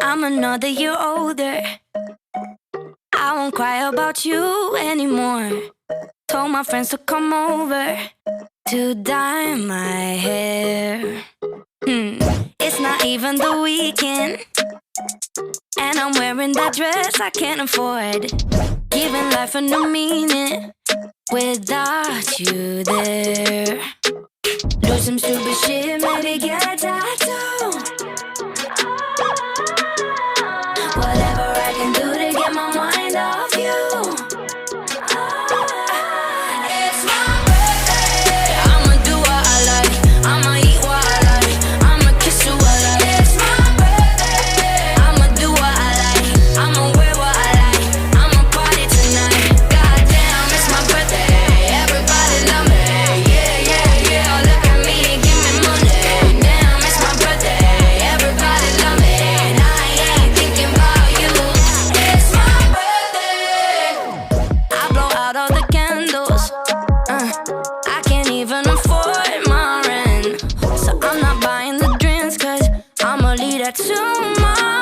I'm another year older. I won't cry about you anymore. Told my friends to come over to dye my hair. It's not even the weekend, and I'm wearing that dress I can't afford. Giving life a new meaning without you there. Do some stupid shit, maybe get a tattoo. Whatever I can do to get my mind off you. It's my birthday. I'ma do what I like. I'ma eat what I like. I'ma kiss who I like. It's my birthday. I'ma do what I like. I'ma wear what I like. I'ma party tonight. Goddamn, it's my birthday. Everybody love me. Yeah, yeah, yeah. Look at me and give me money. Damn, it's my birthday. Everybody love me. And I ain't thinking about you. It's my birthday. I blow out all the candles. I can't even afford my rent. So I'm not buying the drinks, 'cause I'ma leave that to my